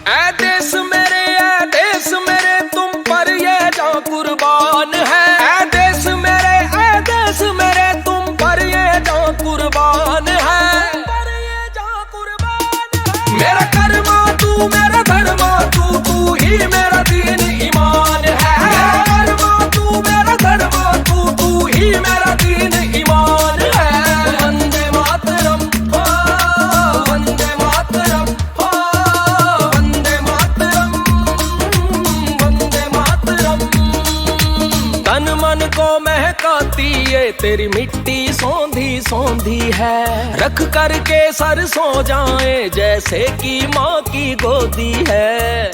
ऐ देश मेरे तुम पर ये जान कुर्बान है। ऐ देश मेरे तुम पर ये जान कुर्बान है। मेरा कर्मा तू मेरा धर्मा तू ही मेरा दीन ईमान है। मेरा कर्मा तू मेरा धर्मा तू ही मेरा दीन ईमान है। वंदे मातरम हो, वंदे मातरम हो, वंदे मातरम, वंदे मातरम। तन मन को महकाती ये तेरी मिट्टी सौंधी सौंधी है। रख करके सर सो जाए जैसे कि माँ की गोदी है।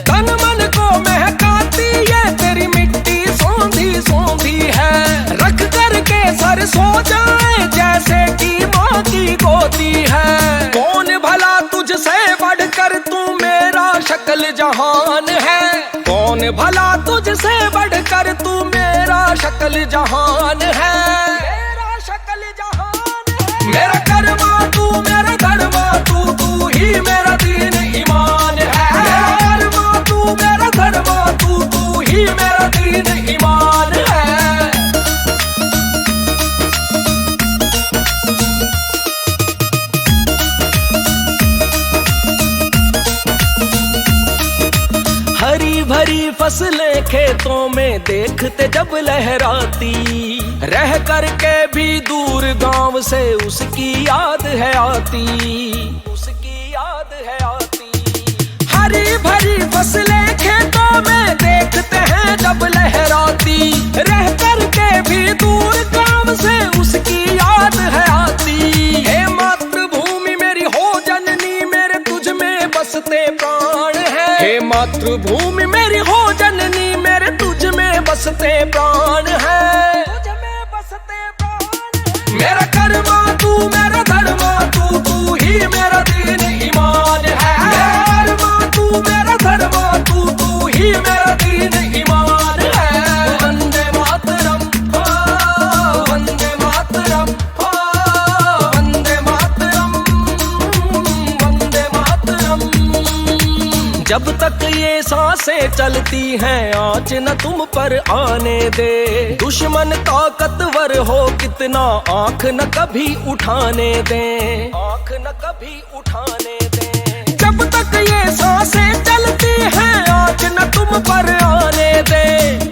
तन मन को महकाती ये तेरी मिट्टी सौंधी सौंधी है। रख करके सर सो जाए जैसे कि माँ की गोदी है। कौन भला तुझसे बढ़कर तू मेरा शक्ल जहान है। कौन भला तुझसे बढ़कर तू मेरा शक्ल जहान है। मेरा शक्ल जहान है। मेरा कर्मा तू मेरा धर्मा तू ही मेरा दीन ईमान है। मेरा कर्मा तू मेरा धर्मा तू ही मेरा दीन ईमान है। हरी भरी फसलें खेतों में देखते जब लहराती। रह करके भी दूर गांव से उसकी याद है आती। उसकी याद है आती। हरी भरी फसलें खेतों में देखते हैं जब लहराती। रह करके भी दूर गांव से उसकी याद है आती। हे मातृभूमि मेरी हो जननी मेरे तुझ में बसते प्राण है। हे मातृभूमि मेरी हो जननी मेरे तुझ में बसते प्राण है। तुझ में बसते प्राण है। मेरा कर्मा तू मेरा धर्मा तू ही मेरा दीन ईमान है। मेरा कर्मा तू मेरा धर्मा तू ही मेरा दीन ईमान है। वंदे मातरम हो, वंदे मातरम हो, वंदे मातरम, वंदे मातरम। जब तक ये सांसें चलती हैं आँच न तुम पर आने दे। दुश्मन ताकतवर हो कितना आँख न कभी उठाने दे। आँख न कभी उठाने दे। जब तक ये सांसें चलती हैं आँच न तुम पर आने दे।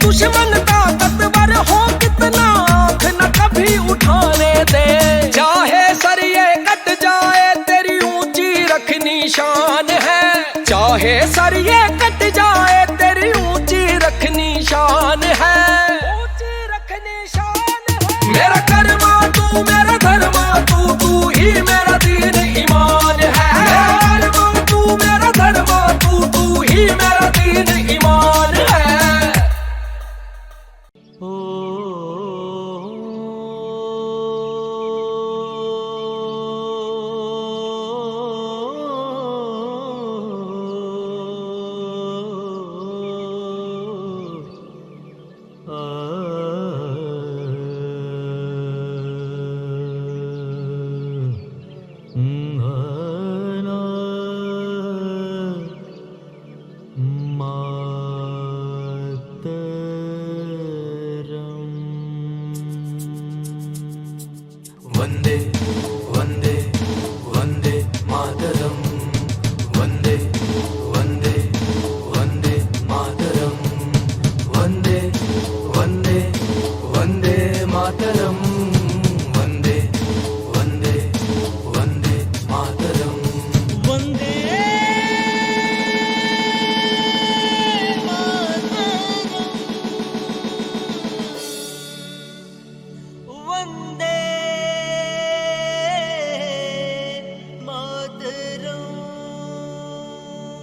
दुश्मन ताकतवर हो कितना आँख न कभी उठाने दे। चाहे सर ये कट जाए तेरी ऊंची रखनी शान है। चाहे सर ये कट जाए तेरी ऊंची रखनी शान है। ऊंची रखनी शान है। मेरा कर्मा तू मेरा धर्मा तू ही मेरा दीन ईमान है। मेरा कर्मा तू मेरा धर्मा तू ही मेरा दीन ईमान है। वंदे वंदे वंदे मातरम। वंदे वंदे वंदे मातरम। वंदे वंदे वंदे मातरम। वंदे वंदे वंदे मातरम। वंदे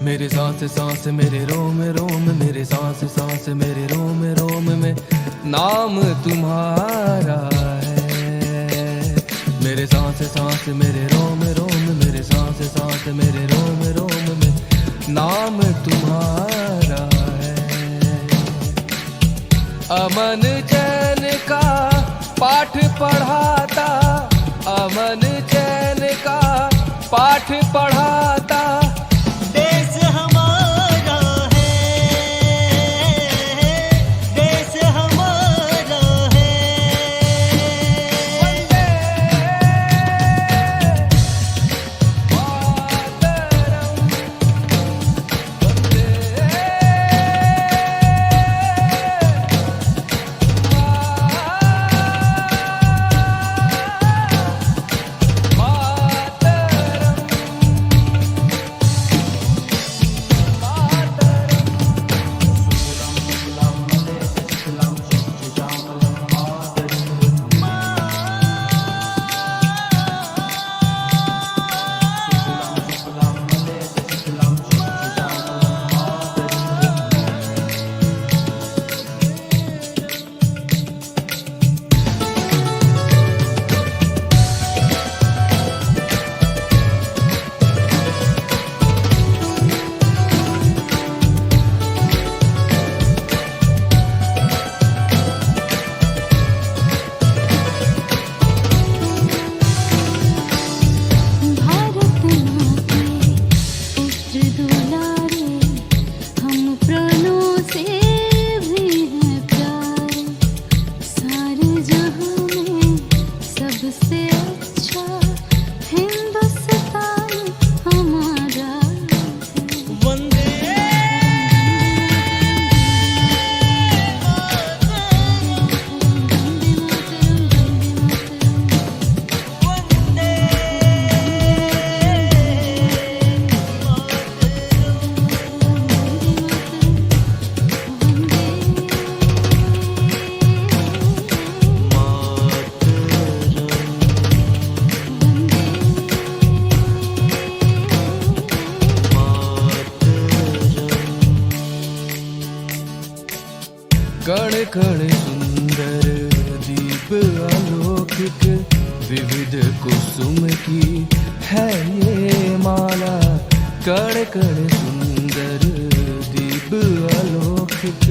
मेरे सांस सांस मेरे रोम रोम, मेरे सांस सांस मेरे रोम रोम में नाम तुम्हारा है। मेरे सांस सांस मेरे रोम रोम, मेरे सांस सांस मेरे रोम रोम में नाम तुम्हारा है। अमन चैन का पाठ पढ़ाता, अमन चैन का पाठ पढ़ा कण सुंदर दीप अलौकिक, विविध कुसुम की है ये माला। कण कण सुंदर दीप अलौकिक,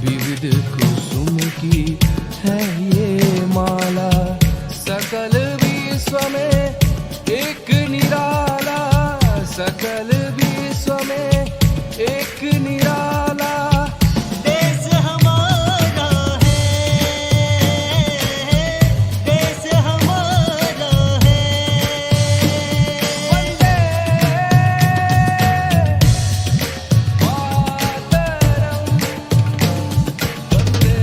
विविध कुसुम की है ये माला। सकल विश्व में एक निराला, सकल विश्व में एक निराला। देश हमारा है, देश हमारा है। वंदे मातरम, वंदे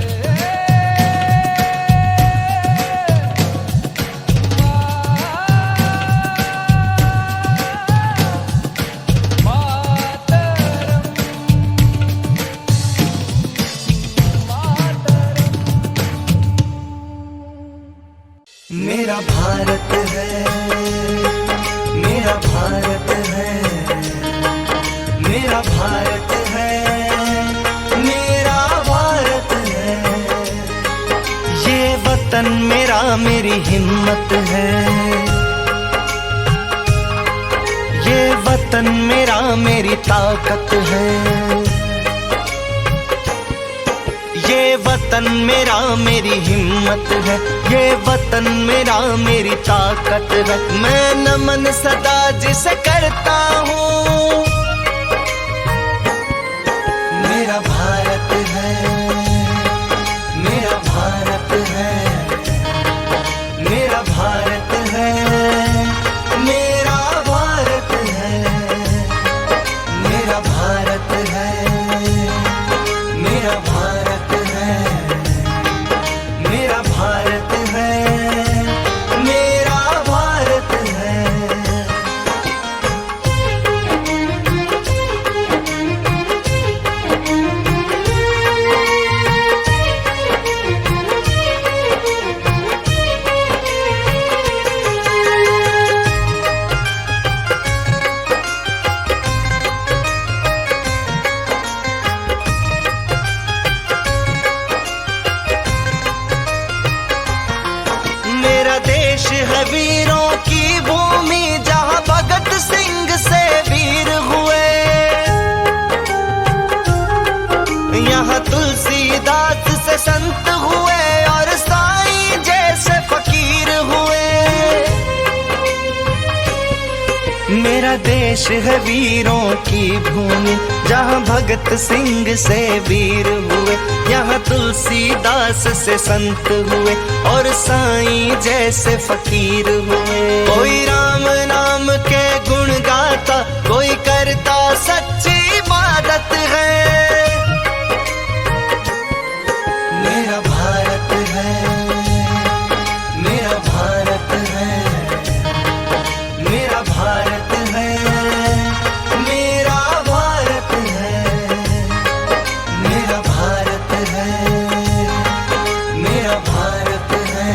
मेरा भारत है, मेरा भारत है, मेरा भारत है, मेरा भारत है। ये वतन मेरा, मेरी हिम्मत है। ये वतन मेरा, मेरी ताकत है। ये वतन मेरा, मेरी हिम्मत है। ये वतन मेरा, मेरी ताकत है। मैं नमन सदा जिसे करता हूँ। मेरा भारत है, मेरा भारत है, मेरा भारत है, मेरा भारत है, मेरा भारत है, मेरा भारत है, मेरा भारत है, मेरा भारत है। मेरा देश है वीरों की भूमि, जहाँ भगत सिंह से वीर हुए। यहाँ तुलसीदास से संत हुए और साईं जैसे फकीर हुए। मेरा देश है वीरों की भूमि, जहाँ भगत सिंह से वीर हुए। यहाँ तुलसीदास से संत हुए और साईं जैसे फकीर हुए। कोई राम नाम के गुण गाता, कोई करता सच्ची इबादत है। मेरा भारत है, मेरा भारत है, मेरा भारत है, मेरा भारत है, मेरा भारत है, मेरा भारत है,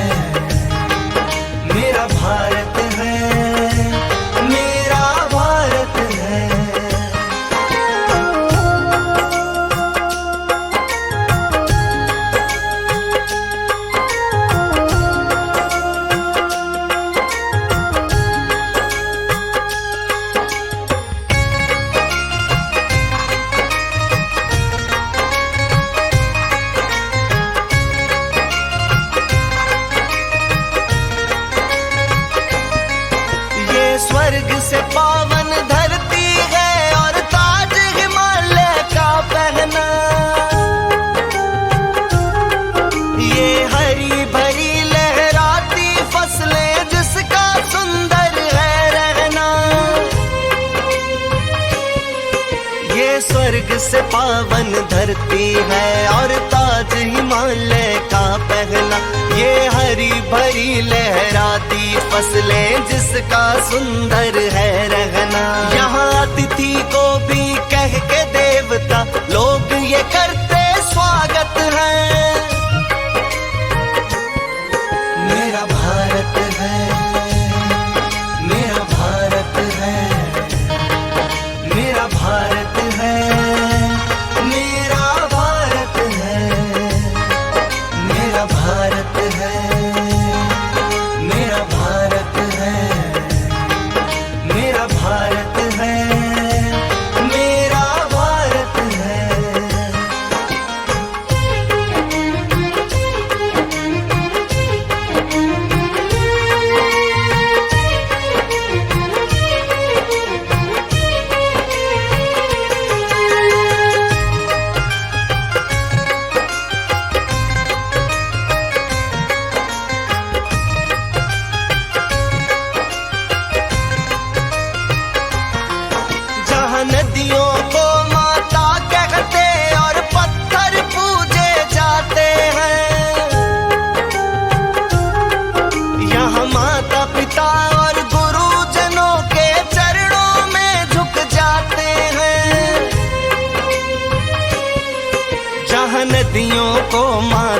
मेरा भारत है, मेरा भारत है। ये स्वर्ग से पावन धरती है और ताज हिमालय का पहना। ये हरी भरी लहराती फसलें जिसका सुंदर है रहना। ये स्वर्ग से पावन धरती है और ताज हिमालय का पहना। ये हरी भरी लहराती फसलें जिसका सुंदर है रहना। यहाँ अतिथि को भी कह के देवता लोग ये करते स्वागत है। मेरा भारत है, मेरा भारत है, मेरा भारत है, मेरा भारत है,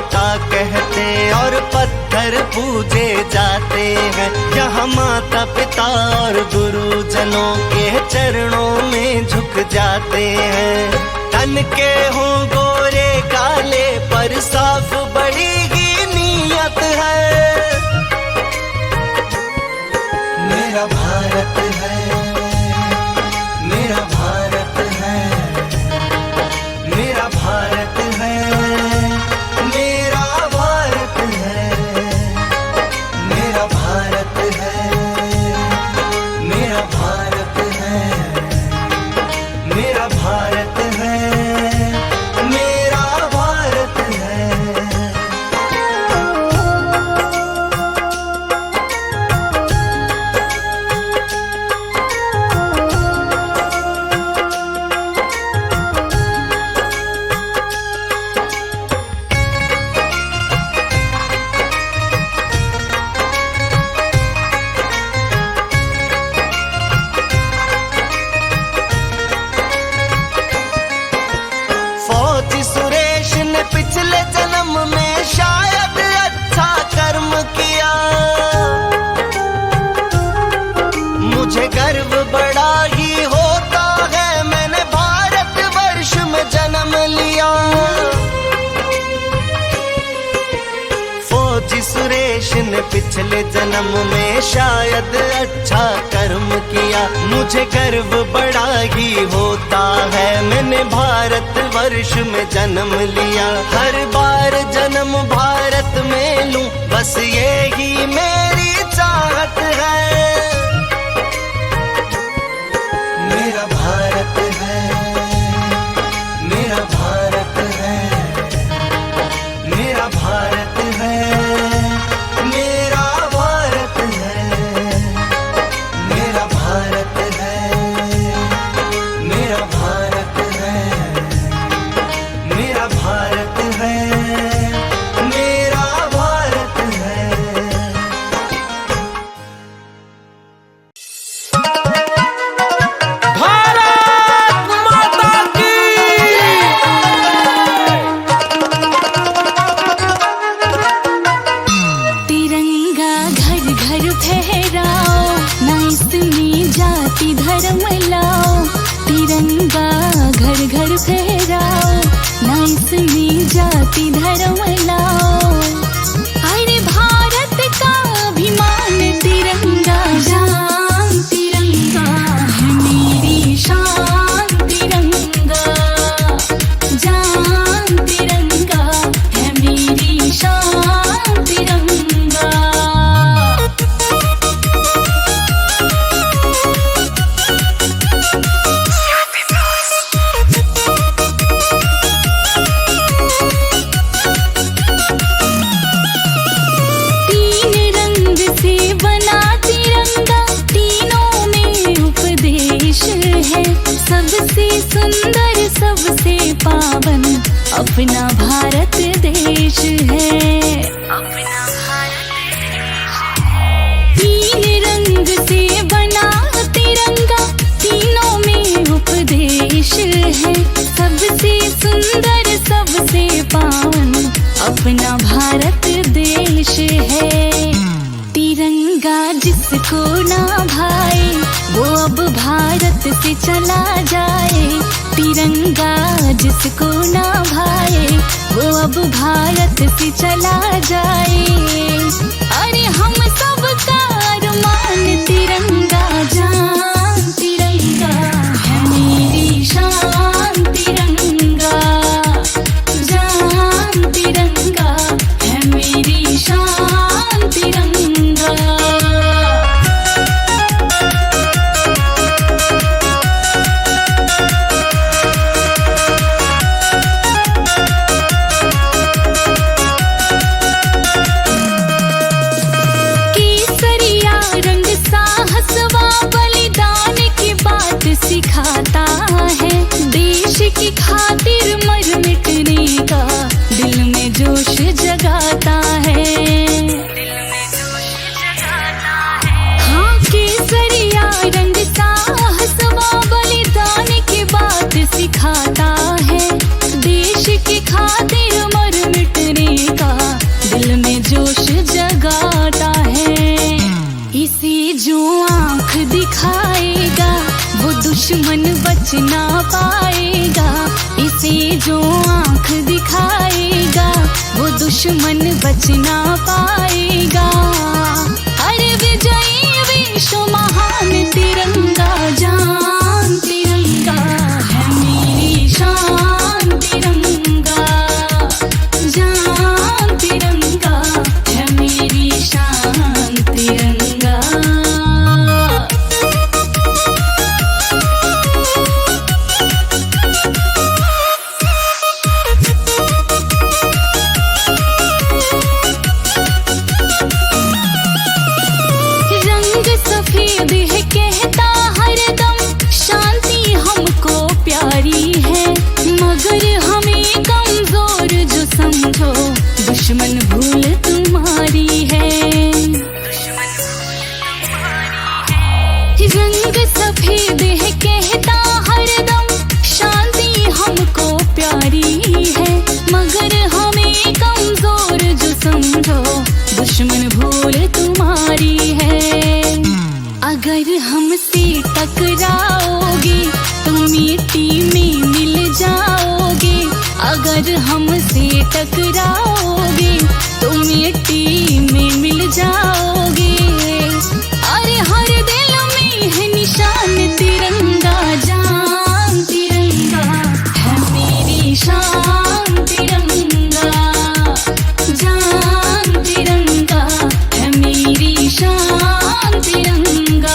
माता कहते और पत्थर पूजे जाते हैं। यहाँ माता पिता और गुरुजनों के चरणों में झुक जाते हैं। तन के हों गोरे काले पर साफ बड़ी ही नीयत है। मेरा भारत है, मेरा भारत है, मेरा भारत है, मेरा भारत है, मेरा भारत है, मेरा भारत है, मेरा भारत है, मेरा भारत है। फौजी सुरेश ने पिछले जन्म में शायद अच्छा कर्म किया। मुझे गर्व बड़ा ही होता है, मैंने भारत वर्ष में जन्म लिया। फौजी सुरेश ने पिछले जन्म में शायद अच्छा कर्म किया। मुझे गर्व बड़ा ही होता है, मैंने भारत वर्ष में जन्म लिया। हर बार जन्म भारत में लूं, बस ये ही मेरी चाहत है। मेरा भारत है, मेरा भारत है, मेरा भारत है, मेरा भारत है, मेरा भारत है, मेरा भारत है, मेरा भारत है, मेरा भारत है। भारत माता की तिरंगा घर घर फहराओ, ना इसमें जाति धर्म लाओ। तिरंगा घर घर फहराओ, ना इसमें जाति धर्म लाओ। अरे भारत का अभिमान तिरंगा, जान तिरंगा है मेरी शान। तिरंगा जान तिरंगा है मेरी शान। तिरंगा तीन रंग से बना तिरंगा, तीनों में उपदेश है। सबसे सुंदर सबसे पावन अपना भारत देश है। अपना तीन रंग से बना तिरंगा, तीनों में उपदेश है। सबसे सुंदर सबसे पावन अपना भारत देश है। तिरंगा जिसको ना भाए, वो अब भारत से चला जाए। तिरंगा जिसको ना भाए, वो अब भारत से चला जाए। अरे हम सब का अरमान तिरंगा, जान तिरंगा है मेरी शान। तिरंगा जान तिरंगा है मेरी शान। तिरंगा केसरिया रंग साहस दिखाएगा वो दुश्मन बच ना पाएगा। इसे जो आँख दिखाएगा वो दुश्मन बच ना पाएगा। अरे विजयी विश्व महान तिरंगा, जान तिरंगा है मेरी शान तिरंगा, जान तिरंगा है मेरी शान तिरंगा। रंग सफेद है कहता हरदम शांति हमको प्यारी है, मगर हमें कमजोर जो समझो दुश्मन भूल तुम्हारी है। रंग सफेद है कहता हरदम शांति हमको प्यारी है, मगर हमें कमजोर जो समझो दुश्मन भूल तुम्हारी है। अगर हमसे टकराओगे तो मिट्टी में मिल जाओगे, अगर हमसे टकराओगे तो मिट्टी में मिल जाओगे। अरे हर दिल में है निशान तिरंगा, जान तिरंगा है मेरी शान तिरंगा, जान तिरंगा है मेरी शान तिरंगा।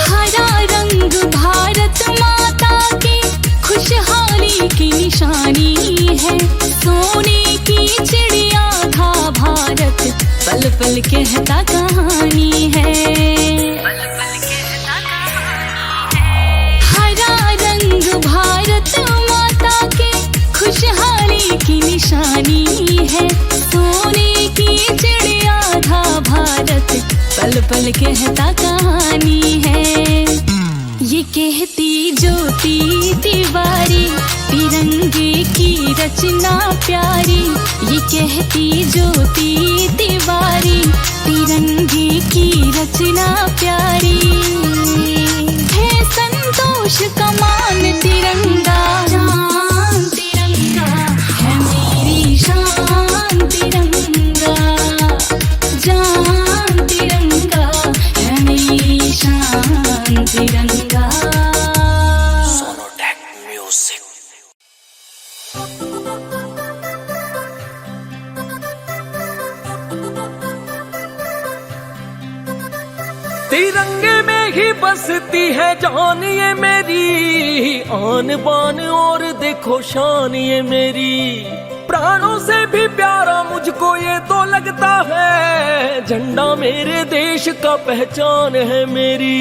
हरा रंग भारत माता की खुशहाली की निशानी है, सोने की चिड़िया था भारत पल पल कहता कहानी है। हरा रंग भारत माता की खुशहाली की निशानी है, सोने की चिड़िया था भारत पल पल कहता कहानी है। ये कहती ज्योति तिवारी तिरंगे की रचना प्यारी, ये कहती ज्योति तिवारी तिरंगे की रचना प्यारी है। संतोष का मान तिरंगा, जान तिरंगा है मेरी शान तिरंगा, जान तिरंगा है मेरी शान तिरंगा। सोनोटेक म्यूजिक। तिरंगे में ही बसती है जान ये मेरी, आन बान और देखो शान ये मेरी। प्राणों से भी प्यारा मुझको ये तो लगता है, झंडा मेरे देश का पहचान है मेरी।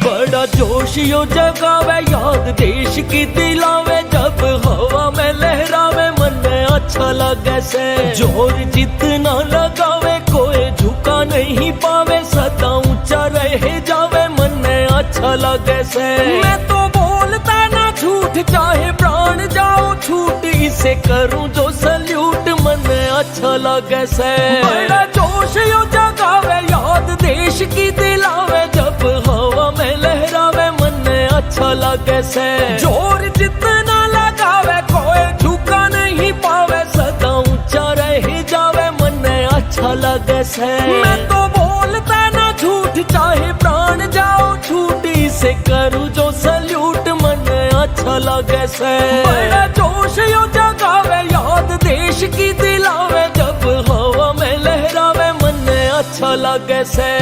बड़ा जोश यो जगावे याद देश की दिलावे, जब हवा में लहरावे मन में अच्छा लगे से। जोर जितना लगावे कोई झुका नहीं पावे, सदा ऊंचा रह जावे मन में अच्छा लगे से। मैं तो बोलता ना झूठ चाहे प्राण जाओ छूट, इसे करूं जो सल्यूट मन में अच्छा लगे से। बड़ा जोश यो जगावे याद देश की दिलावे, जब हवा में लहरावे मन में अच्छा लगे से। जोर जितना लगावे कोई झुका नहीं पावे, सदा ऊंचा रह जावे मन में अच्छा लगे से। मैं तो बोलता ना झूठ चाहे प्राण जाओ छूट, इसे करूं जो सल्यूट मन में अच्छा लगे से। बड़ा जोश यो जगावे याद देश की दिलावे, जब हवा में लहरावे मन में अच्छा लगे से।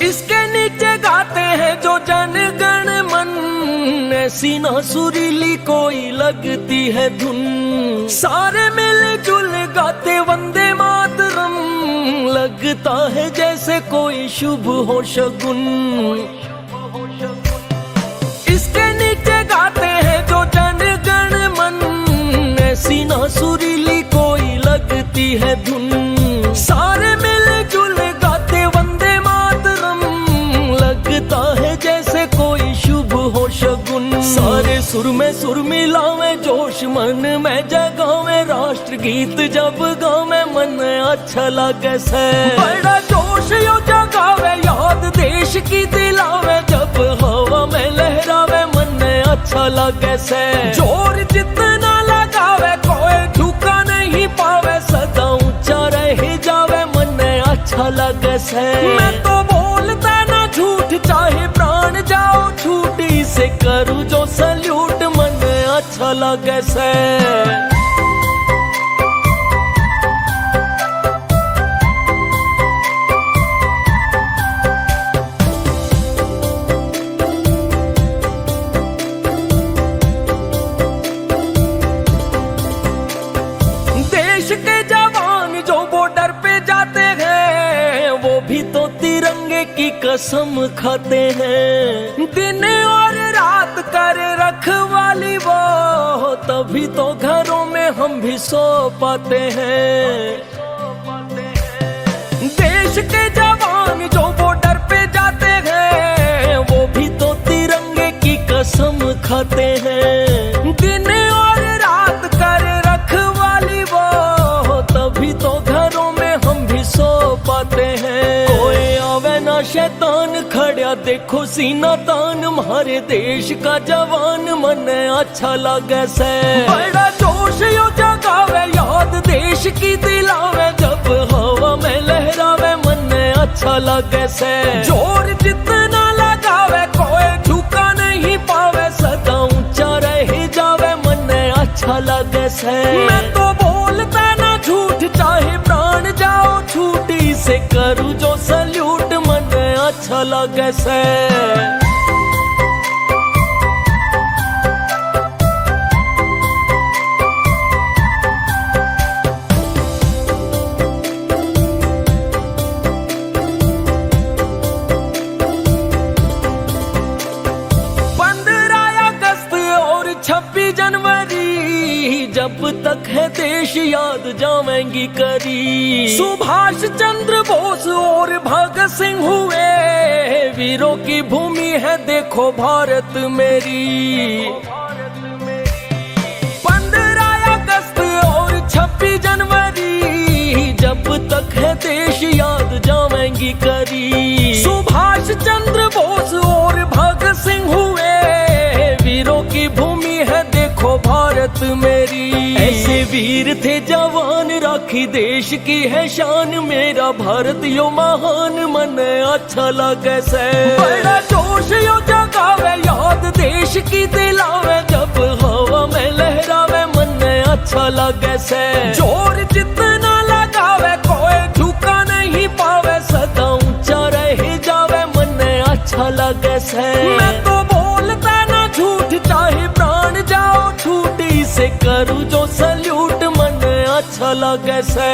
इसके नीचे गाते हैं जो जन गण मन, ऐसी ना सुरीली कोई लगती है धुन, सारे मिलजुल गाते वंदे मातरम, लगता है जैसे कोई शुभ हो शगुन। इसके नीचे गाते हैं जो जन गण मन, ऐसी ना सुरीली कोई लगती है धुन, सारे मिलजुल गाते वंदे मातरम, लगता है जैसे कोई शुभ हो शगुन। सारे सुर में मिलावे जोश मन में जगावे, राष्ट्र गीत जब गावे मन अच्छा लगे से। बड़ा जोश यो जगावे याद देश की दिलावे, जब हवा में लहरावे मन अच्छा लगे से। जोर जितना लगावे कोई झुका नहीं पावे, सदा ऊंचा रह जावे मन अच्छा लगे से। मैं तो बोलता ना झूठ चाहे प्राण जाओ छूटी से, करूँ जो सल्यूट मन अच्छा लगे से। देश के जवान जो बॉर्डर पे जाते हैं, वो भी तो तिरंगे की कसम खाते हैं। दिन और रात कर रखवाली वो, तभी तो घरों में हम भी सो पाते हैं। देश के जवान जो बॉर्डर पे जाते हैं, वो भी तो तिरंगे की कसम खाते हैं। दिन और रात कर रखवाली वो, तभी तो घरों में हम भी सो पाते हैं। कोई आवे ना शैतान खड़ा देखो सीना तान, हमारे देश का जवान मन अच्छा लगे से। बड़ा जोश यो जगावे याद देश की दिलावे, जब हवा में लहरावे मन अच्छा लगे से। जोर जितना लगावे कोई झुका नहीं पावे, सदा ऊंचा रह जावे मन अच्छा लगे से। मैं तो बोलता ना झूठ चाहे प्राण जाओ छूटी से, करूँ जो सल्यूट मन अच्छा लगे से। जब तक है देश याद जावेंगी करी, सुभाष चंद्र बोस और भगत सिंह हुए, वीरों की भूमि है देखो भारत मेरी। 15 अगस्त और 26 जनवरी, जब तक है देश याद जावेंगी करी, सुभाष चंद्र बोस और भगत सिंह हुए, वीरों की भूमि है देखो भारत मेरी। ऐसे वीर थे जवान राखी देश की है शान, मेरा भारत यो महान मन अच्छा लगे से। बड़ा जोश यो जगावे याद देश की दिलावे, जब हवा में लहरावे मन अच्छा लगे से। जोर जितना लगावे कोई झुका नहीं पावे, सदा ऊंचा रह जावे मन अच्छा लगे से। मैं तो बोलता ना झूठ चाहे प्राण जाओ छूटी से, करूँ जो सल्यूट मन अच्छा लगे से।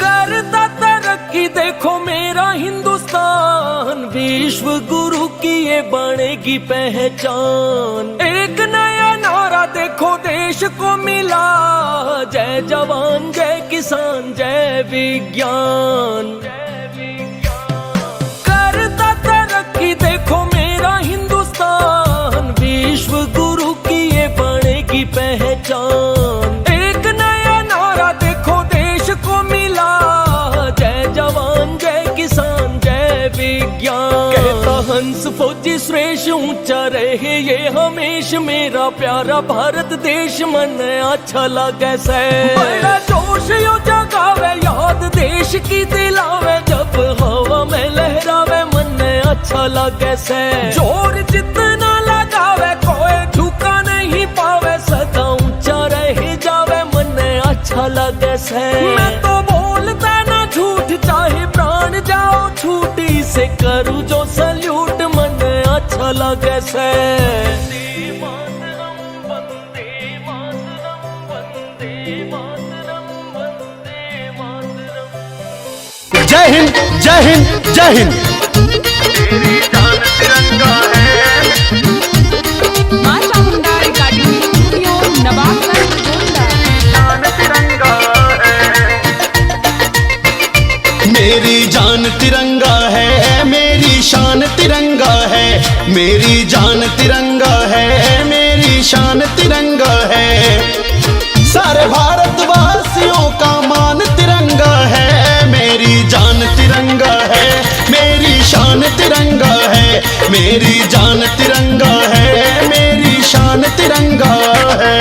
करता तरक्की देखो मेरा हिंदुस्तान, विश्व गुरु की ये बनेगी पहचान। एक नया नारा देखो देश को मिला, जय जवान जय किसान जय विज्ञान। करता तरक्की देखो मेरा हिंदुस्तान, विश्व गुरु की ये बनेगी पहचान। एक नया नारा देखो देश को मिला, जय जवान जय किसान जय विज्ञान। कहता हंस फौजी श्रेष्ठ ऊंचा रहे ये हमेश, मेरा प्यारा भारत देश मन अच्छा लगे से। बड़ा जोश यो जगावे याद देश की दिलावे, जब हवा में लहरावे मन अच्छा लगे से। जोर जितना कैसे। मैं तो बोलता ना झूठ, चाहे प्राण जाओ छूटी से, करूँ जो सल्यूट मन अच्छा लगे से। जय हिंद, जय हिंद, जय हिंद। तेरी जान तिरंगा है। मां चामुंडा रिकॉर्डिंग स्टूडियो, नवाबगंज, गोंडा। जान तिरंगा है। मेरी जान तिरंगा है, मेरी शान तिरंगा है। मेरी जान तिरंगा है, मेरी शान तिरंगा है। सारे भारतवासियों का मान तिरंगा है। मेरी जान तिरंगा है, मेरी शान तिरंगा है। मेरी जान तिरंगा है, मेरी शान तिरंगा है।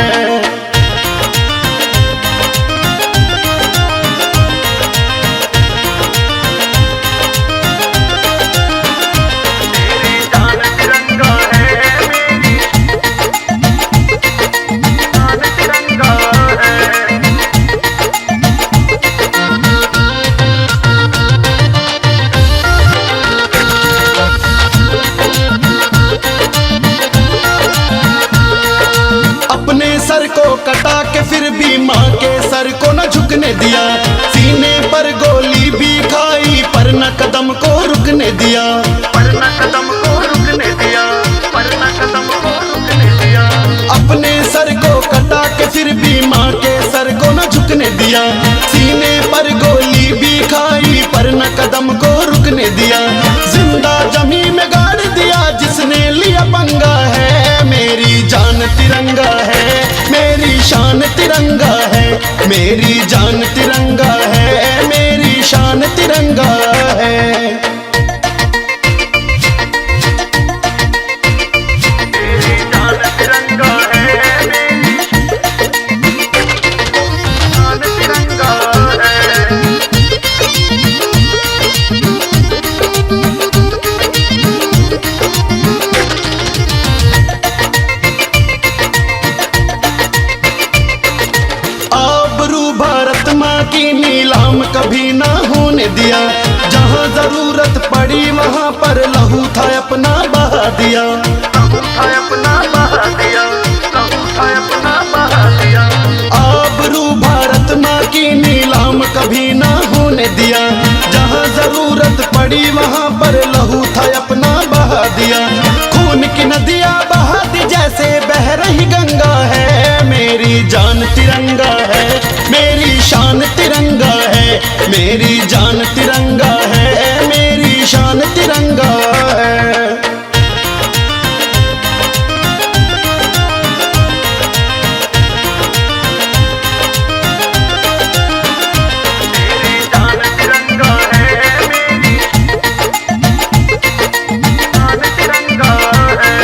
तेरी जान तिरंगा है। जान तिरंगा है। अपने सर को कटा के फिर भी माँ के सर को न झुकने दिया। सीने पर गोली भी खाई पर न कदम को रुकने दिया। पर न कदम को रुकने दिया। पर न कदम को रुकने दिया। अपने सर को कटा के फिर भी माँ के सर को न झुकने दिया। सीने पर गोली भी खाई पर न कदम को रुकने दिया। जिंदा जमीन में गाड़ दिया जिसने लिया पंगा है। मेरी जान तिरंगा है, मेरी शान तिरंगा है। मेरी जान तिरंगा है, मेरी शान तिरंगा है। तेरी जान तिरंगा है। जान तिरंगा है। आबरू भारत माँ की नीलाम कभी ना होने दिया। जहाँ जरूरत पड़ी वहाँ पर लहू था अपना बहा दिया। लहू था अपना बहा दिया। लहू था अपना बहा दिया। आबरू भारत माँ की नीलाम कभी ना होने दिया। जहाँ जरूरत पड़ी वहाँ पर लहू था अपना बहा दिया। खून की नदियाँ बहा दी जैसे बह रही गंगा है। मेरी जान तिरंगा है, मेरी शान तिरंगा है। मेरी जान तिरंगा है, मेरी शान तिरंगा है। तेरी जान तिरंगा है। जान तिरंगा है।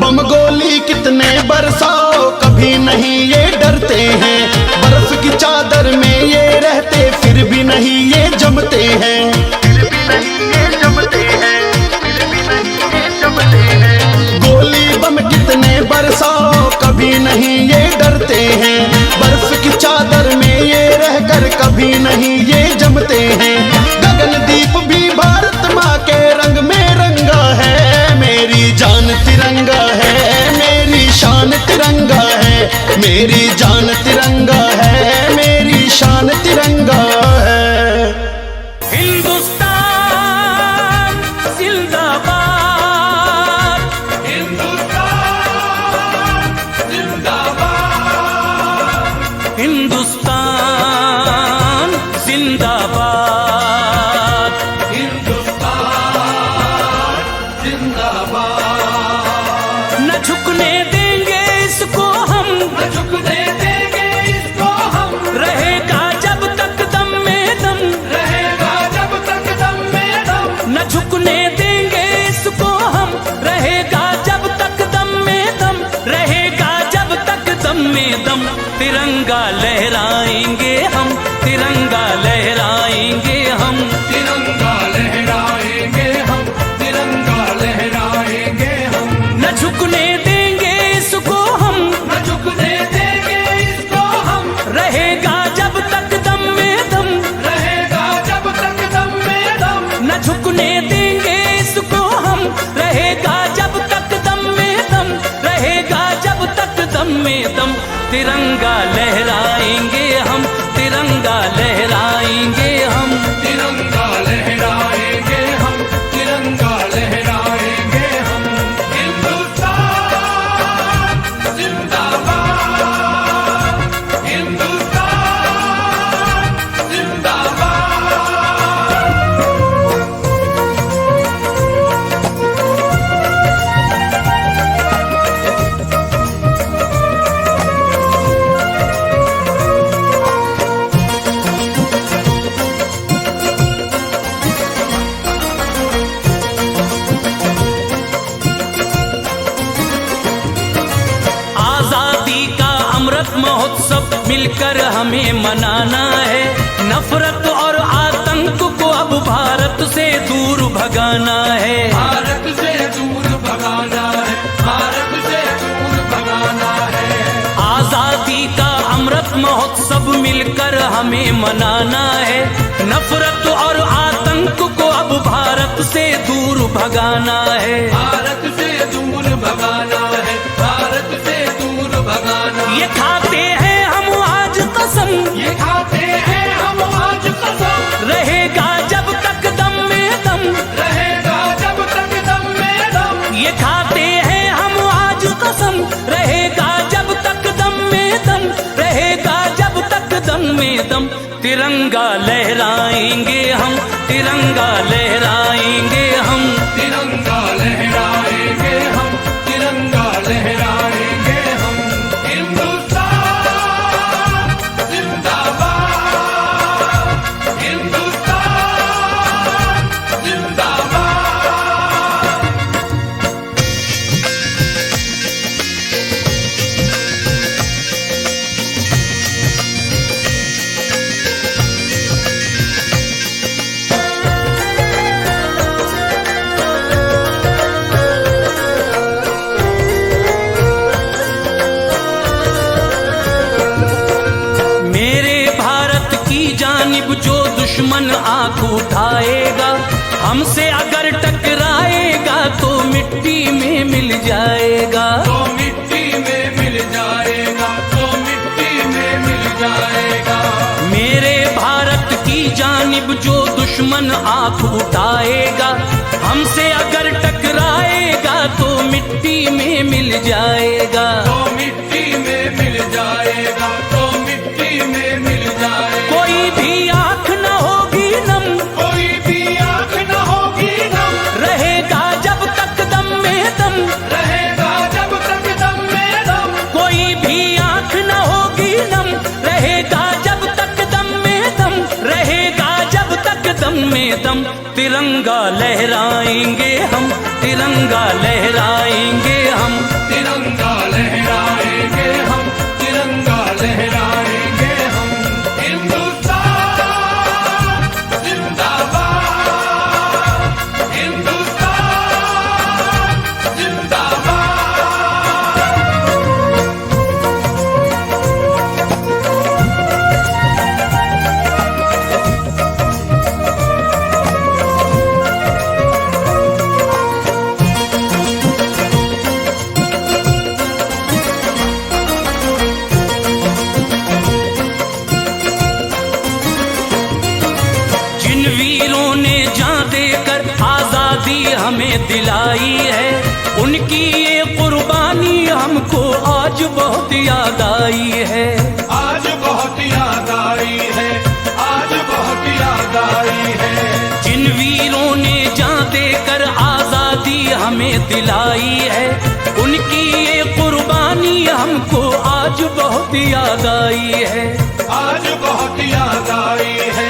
बम गोली कितने बरसाओ कभी नहीं ये डरते हैं। बर्फ की चादर में ये रहते फिर भी नहीं ये जमते हैं। फिर भी नहीं ये जमते हैं। फिर भी नहीं ये जमते हैं। गोली बम कितने बरसाओ कभी नहीं ये डरते हैं। बर्फ की चादर में ये रहकर कभी नहीं ये जमते हैं। गगनदीप भी भारत माँ के रंग में रंगा है। मेरी जान तिरंगा है, मेरी शान तिरंगा है। मेरी जान तिरंगा है, मेरी शान तिरंगा है। हिंदुस्तान जिंदाबाद, हिंदुस्तान जिंदाबाद, हिंदुस्तान जिंदाबाद, हिंदुस्तान जिंदाबाद। न झुकने देंगे इसको हम, न झुकने देंगे इसको हम। रहेगा जब तक दम में दम, रहेगा जब तक दम में दम। न झुकने देंगे इसको हम, रहेगा जब तक दम में दम। रहेगा जब तक दम में दम। तिरंगा लहराएंगे हम, तिरंगा लहराएंगे हम, तिरंगा मिलकर हमें मनाना है। नफरत और आतंक को अब भारत से दूर भगाना है। भारत से दूर भगाना है, भारत से दूर भगाना है। आजादी का अमृत महोत्सव मिलकर हमें मनाना है। नफरत और आतंक को अब भारत से दूर भगाना है। भारत से दूर भगाना है, भारत से दूर भगाना। ये खाते हैं हम आज कसम, ये खाते हैं हम आज कसम, रहेगा जब तक दम में दम, रहेगा जब तक दम में दम। ये खाते हैं हम आज कसम, रहेगा जब तक दम में दम, रहेगा जब तक दम में दम। तिरंगा लहराएंगे हम, तिरंगा लहराएंगे हम, तिरंगा लहराएंगे हम, तिरंगा लहराएंगे हम। हिंदुस्तान जिंदाबाद, हिंदुस्तान जिंदाबाद। मेरे भारत की जानिब जो दुश्मन आंख उठाएगा, हमसे अगर टकराएगा तो मिट्टी में मिल जाएगा। तो मिट्टी में मिल जाएगा, तो मिट्टी में मिल जाएगा। मेरे भारत की जानिब जो दुश्मन आंख उठाएगा, हमसे अगर टकराएगा तो मिट्टी में मिल जाएगा। तो मिट्टी में मिल जाएगा, तो मिट्टी में मिल जाएगा। कोई भी आंख न होगी नम, कोई भी आंख न होगी नम, रहेगा जब तक दम में दम, रहेगा जब तक दम में दम। कोई भी आंख न होगी नम, रहेगा जब तक दम में दम, रहेगा जब तक दम में दम। तिरंगा लहराएंगे हम, तिरंगा लहराएंगे हम, तिरंगा लहराएंगे हम, तिरंगा लहराएंगे हम। हिंदुस्तान जिंदाबाद, हिंदुस्तान जिंदाबाद। जिन वीरों ने जान देकर आजादी हमें दिलाई है, उनकी ये कुर्बानी हमको आज बहुत याद आई है। आज बहुत याद आई है, आज बहुत याद आई है। जिन वीरों ने जान देकर आजादी हमें दिलाई है, उनकी ये कुर्बानी हमको आज बहुत याद आई है। आज बहुत याद आई है,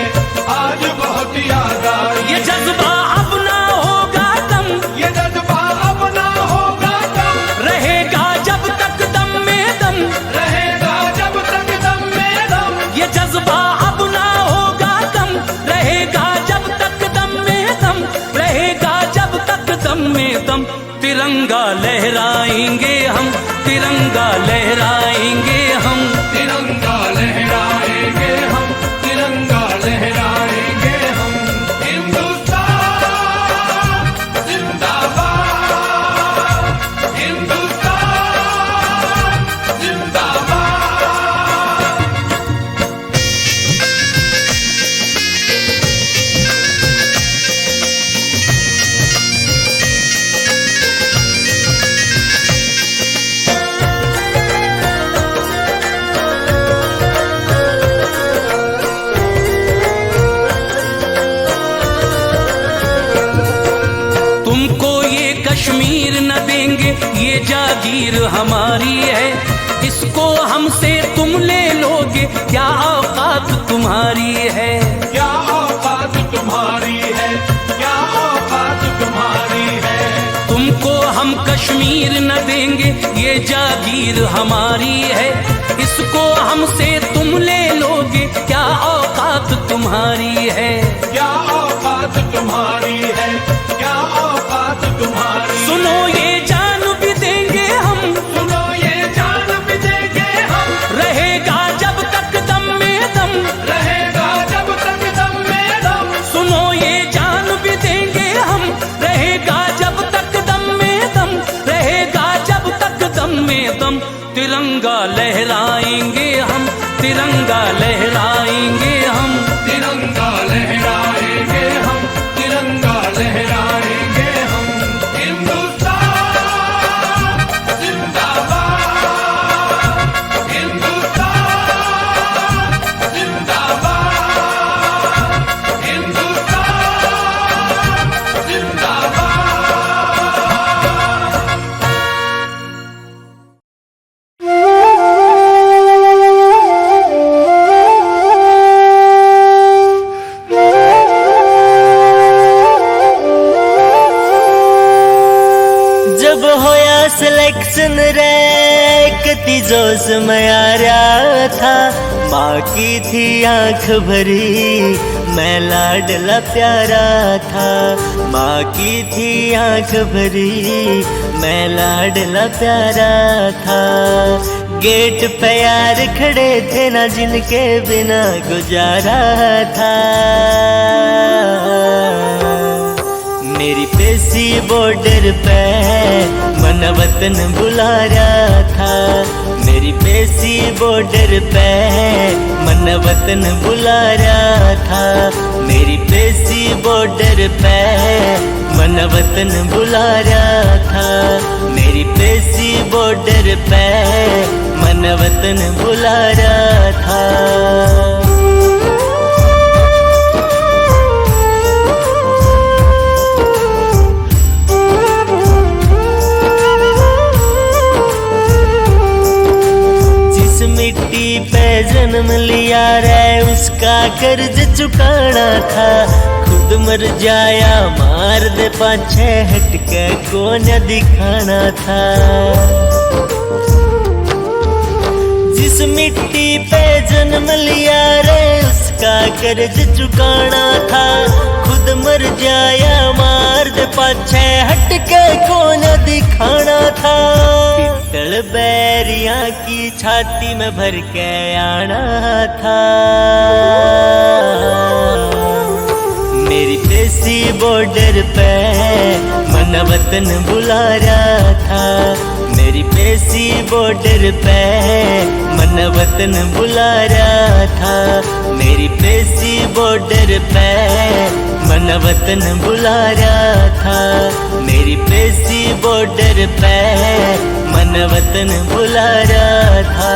आज बहुत याद आई। ये जज्बा अब ना होगा कम, ये जज्बा अब ना होगा कम, रहेगा जब तक दम में दम, रहेगा जब तक दम में दम। ये जज्बा अब ना होगा कम, रहेगा जब तक दम में दम, रहेगा जब तक दम में दम। तिरंगा लहराएंगे हम, तिरंगा लहराएंगे हम, तिरंगा लहराएंगे हम, तिरंगा लहराएंगे हम। हिंदुस्तान जिंदाबाद, हिंदुस्तान जिंदाबाद। तुमको ये कश्मीर न देंगे, ये जागीर हमारी है। इसको हमसे तुम ले लोगे, क्या औकात तुम्हारी है। क्या औकात तुम्हारी है, क्या औकात तुम्हारी है। तुमको हम कश्मीर न देंगे, ये जागीर हमारी है। इसको हमसे तुम तुम ले लोगे, क्या औकात तुम्हारी है, क्या औकात तुम्हारी है, क्या औकात तुम्हारी। सुनो ये जान भी देंगे हम, सुनो ये जान भी देंगे हम, रहेगा जब तक दम में दम, रहेगा जब तक दम में दम। सुनो ये जान भी देंगे हम, रहेगा जब तक दम में दम, रहेगा जब तक दम में दम। तिरंगा लहराएंगे हम, तिरंगा लहराएंगे हम, तिरंगा लहराएंगे हम, तिरंगा लहराएंगे हम। हिंदुस्तान जिंदाबाद, हिंदुस्तान जिंदाबाद, हिंदुस्तान जिंदाबाद। जब होया सिलेक्शन रे कति जोश में आ रहा था, माँ की थी आंख भरी मैं लाडला प्यारा था, माँ की थी आंख भरी मैं लाडला प्यारा था। गेट पे यार खड़े थे ना जिनके बिना गुजारा था, मेरी पेशी बॉर्डर पे मन वतन बुला रहा था, मेरी पेशी बॉर्डर पे मन वतन बुला रहा था, मेरी पेशी बॉर्डर पे मन वतन बुला रहा था, मेरी पेशी बॉर्डर पे मन वतन बुला रहा था। मिट्टी पे जन्म लिया रे उसका कर्ज चुकाना था, खुद मर जाया मार दे पाछे हटके को न दिखाना था। जिस मिट्टी पे जन्म लिया रे उसका कर्ज चुकाना था, खुद मर जाया मार दे पाछे हटके को न दिखाना था। पित्तल बैरिया की छाती में भर के आना था, मेरी पेशी बॉर्डर पे मन वतन बुला रहा था, मेरी पेशी बॉर्डर पे मन वतन बुला रहा था, मेरी पेशी बॉर्डर पे मन वतन बुला रहा था, मेरी पेशी बॉर्डर पे मन वतन बुला रहा था।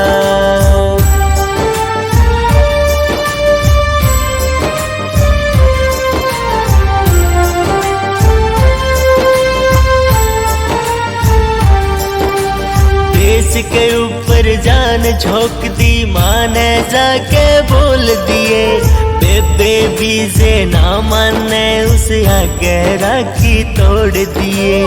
देश के ऊपर जान झोंक दी माँ ने जाके बोल दिए, बेबे भी से ना माने उसे आगे राखी तोड़ दिए।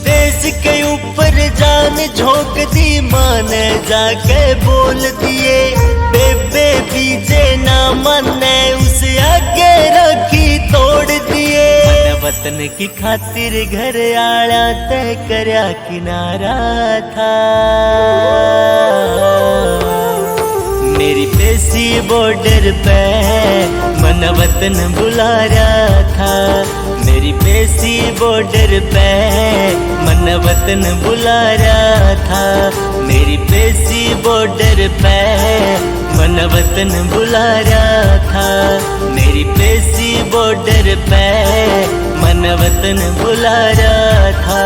देश के ऊपर जान झोंक दी माँ ने जाके बोल दिए, बेबे भी से ना माने उसे आगे राखी तोड़ दिए। वतन की खातिर घर आला तय करया किनारा था, मेरी पेशी बॉर्डर पे मन वतन बुला रहा था, मेरी पेशी बॉर्डर पे मन वतन बुला रहा था, मेरी पेशी बॉर्डर पे मन वतन बुला रहा था, मेरी पेशी बॉर्डर पे मन वतन बुला रहा था।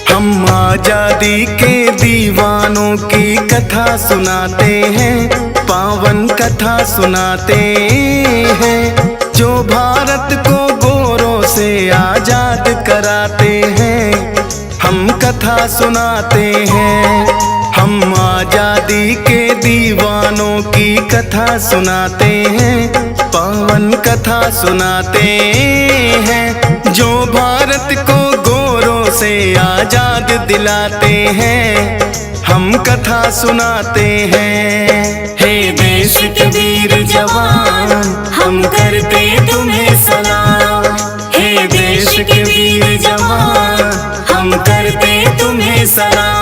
हम आजादी के दीवानों की कथा सुनाते हैं, पावन कथा सुनाते हैं। जो भारत को गोरों से आजाद कराते हैं, हम कथा सुनाते हैं। हम आजादी के दीवानों की कथा सुनाते हैं, पावन कथा सुनाते हैं। जो भारत को गोरों से आजाद दिलाते हैं, हम कथा सुनाते हैं। हे देश के वीर जवान, हम करते तुम्हें सलाम। हे देश के वीर जवान, हम करते तुम्हें सलाम।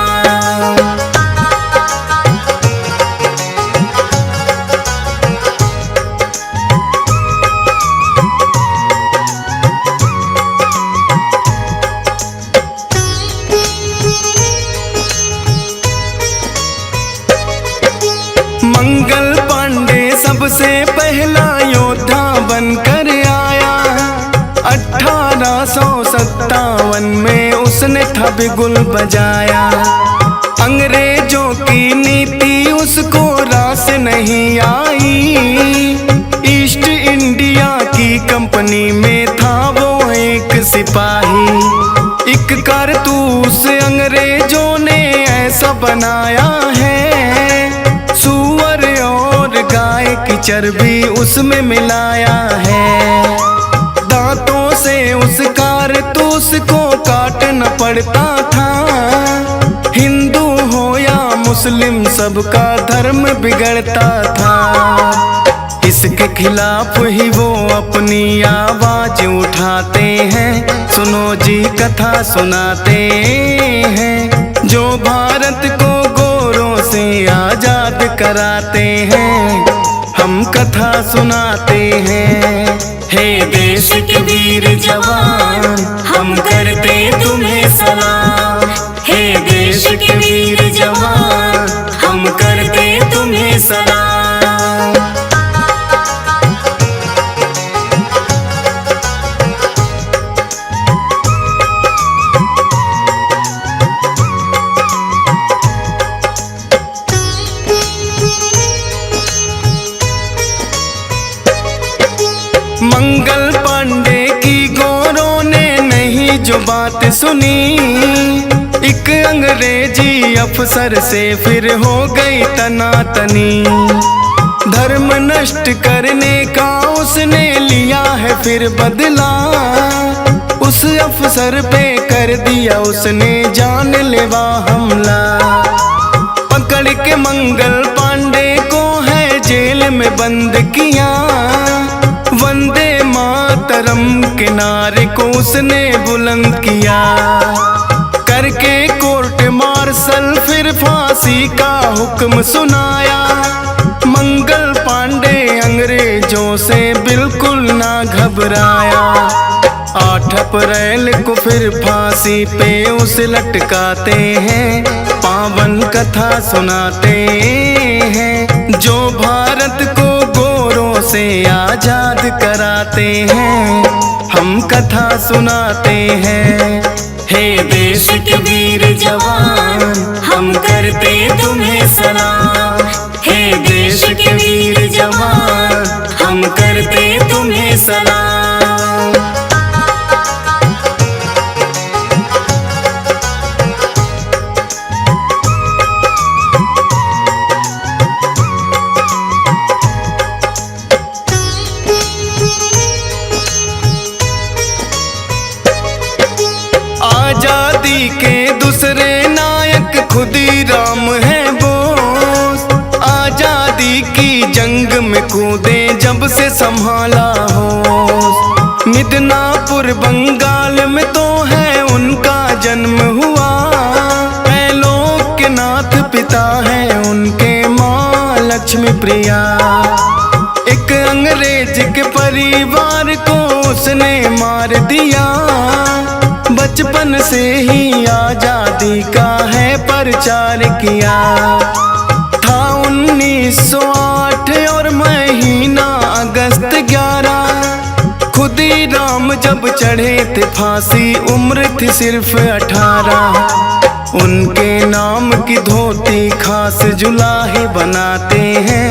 मंगल पांडे सबसे पहला योद्धा बनकर आया। 1857 में उसने था बिगुल बजाया। अंग्रेजों की नीति उसको रास नहीं आई। ईस्ट इंडिया की कंपनी में था वो एक सिपाही। एक कारतूस अंग्रेजों ने ऐसा बनाया है, गाय की चर्बी उसमें मिलाया है। दांतों से उस कारतूस को काटना पड़ता था। हिंदू हो या मुस्लिम सबका धर्म बिगड़ता था। इसके खिलाफ ही वो अपनी आवाज उठाते हैं। सुनो जी कथा सुनाते हैं, जो भारत को गोरों से आजाद कराते हैं, हम कथा सुनाते हैं। हे देश के वीर जवान, हम करते तुम्हें सलाम। हे देश के वीर जवान, हम करते तुम्हें सलाम। मंगल पांडे की गोरों ने नहीं जो बात सुनी, एक अंग्रेजी अफसर से फिर हो गई तनातनी। धर्म नष्ट करने का उसने लिया है फिर बदला। उस अफसर पे कर दिया उसने जानलेवा हमला। पकड़ के मंगल पांडे को है जेल में बंद किया। वंदे मातरम के नारे को उसने बुलंद किया। करके कोर्ट मार्शल फिर फांसी का हुक्म सुनाया। मंगल पांडे अंग्रेजों से बिल्कुल ना घबराया। 8 अप्रैल को फिर फांसी पे उसे लटकाते हैं, पावन कथा सुनाते हैं। जो भारत को गोरों से आजाद कराते हैं, हम कथा सुनाते हैं। हे देश के वीर जवान, हम करते तुम्हें सलाम। हे देश के वीर जवान, हम करते तुम्हें सलाम। आजादी के दूसरे नायक खुदीराम है बोस। आजादी की जंग में कूदे जब से संभाला होश। मिदनापुर बंगाल में तो है उनका जन्म हुआ। लोक के नाथ पिता है उनके माँ लक्ष्मी प्रिया। एक अंग्रेज के परिवार को उसने मार दिया। बचपन से ही आजादी का है प्रचार किया। था 1908 और महीना अगस्त 11। खुदीराम जब चढ़े थे फांसी, उम्र थी सिर्फ 18। उनके नाम की धोती खास जुलाहे बनाते हैं,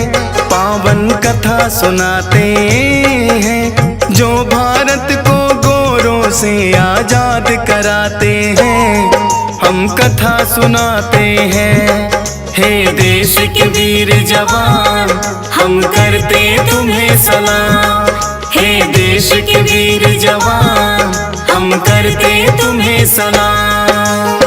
पावन कथा सुनाते हैं। जो भारत को गोरों से आजाद कराते हैं, हम कथा सुनाते हैं। हे देश के वीर जवान, हम करते तुम्हें सलाम। हे देश के वीर जवान, हम करते तुम्हें सलाम।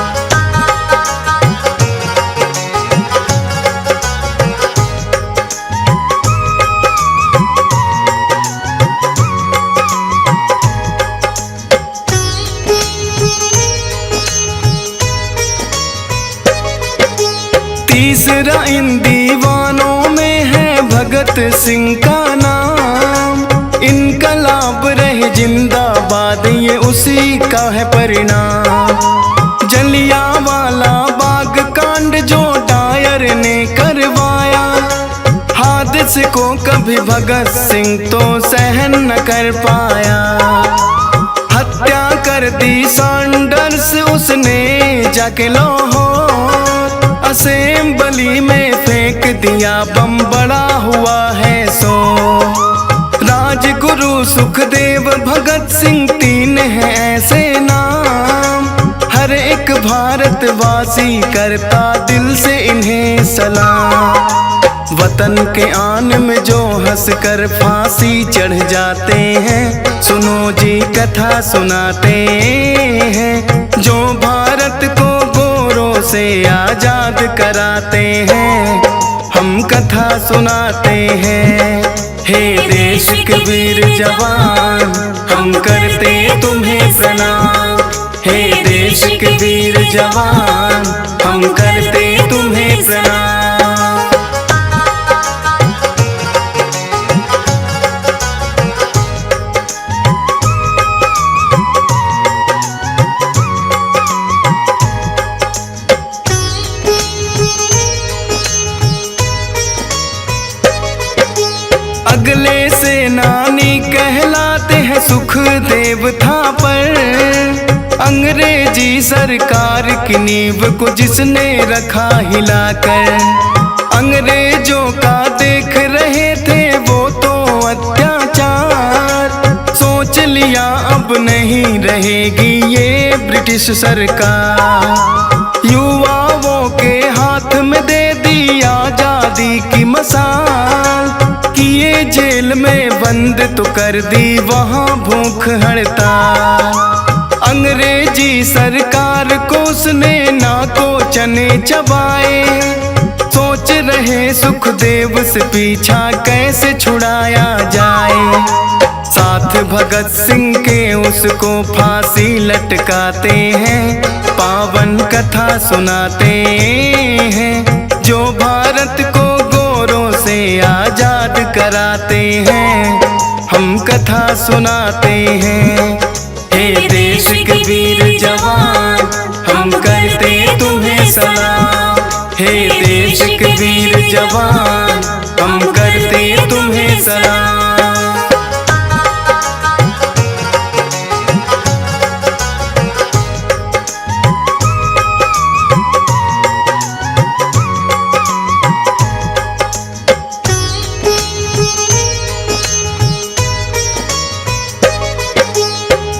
तीसरा इन दीवानों में है भगत सिंह का नाम। इनकलाब रहे जिंदाबाद, ये उसी का है परिणाम। जलियांवाला बाग कांड जो डायर ने करवाया, हादसे को कभी भगत सिंह तो सहन न कर पाया। हत्या कर दी सैंडर्स उसने जाके लाहौर, असेंबली में फेंक दिया बम, बड़ा हुआ है सो। राजगुरु सुखदेव भगत सिंह तीन हैं ऐसे नाम, हर एक भारतवासी करता दिल से इन्हें सलाम। वतन के आन में जो हंस कर फांसी चढ़ जाते हैं, सुनो जी कथा सुनाते हैं। जो भारत को गोरों से आजाद कराते हैं, हम कथा सुनाते हैं। हे देश के वीर जवान, हम करते तुम्हें प्रणाम। हे देश के वीर जवान, हम करते तुम्हें प्रणाम। अगले सेनानी कहलाते हैं सुखदेव थापर, अंग्रेजी सरकार की नींव को जिसने रखा हिलाकर। अंग्रेजों का देख रहे थे वो तो अत्याचार, सोच लिया अब नहीं रहेगी ये ब्रिटिश सरकार। युवाओं के हाथ में दे दी आजादी की मसाल, किए जेल में बंद तो कर दी वहाँ भूख हड़ताल। अंग्रेजी सरकार को उसने नाको चने चबाए, सोच रहे सुखदेव से पीछा कैसे छुड़ाया जाए। साथ भगत सिंह के उसको फांसी लटकाते हैं, पावन कथा सुनाते हैं। जो भारत को गोरों से आजाद कराते हैं, हम कथा सुनाते हैं। हे देश के वीर जवान, हम करते तुम्हें सलाम। हे देश के वीर जवान, हम करते तुम्हें सलाम।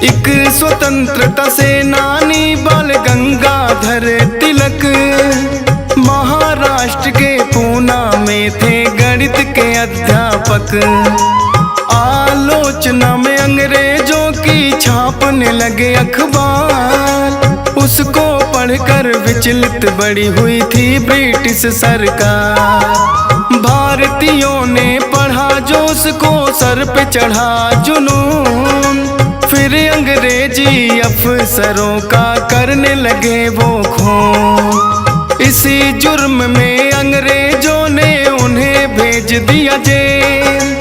एक स्वतंत्रता सेनानी बाल गंगाधर तिलक, महाराष्ट्र के पूना में थे गणित के अध्यापक। आलोचना में अंग्रेजों की छापने लगे अखबार, उसको पढ़कर विचलित बड़ी हुई थी ब्रिटिश सरकार। भारतीयों ने पढ़ा जो उसको सर पे चढ़ा जुनून, फिर अंग्रेजी अफसरों का करने लगे वो खून। इसी जुर्म में अंग्रेजों ने उन्हें भेज दिया जेल,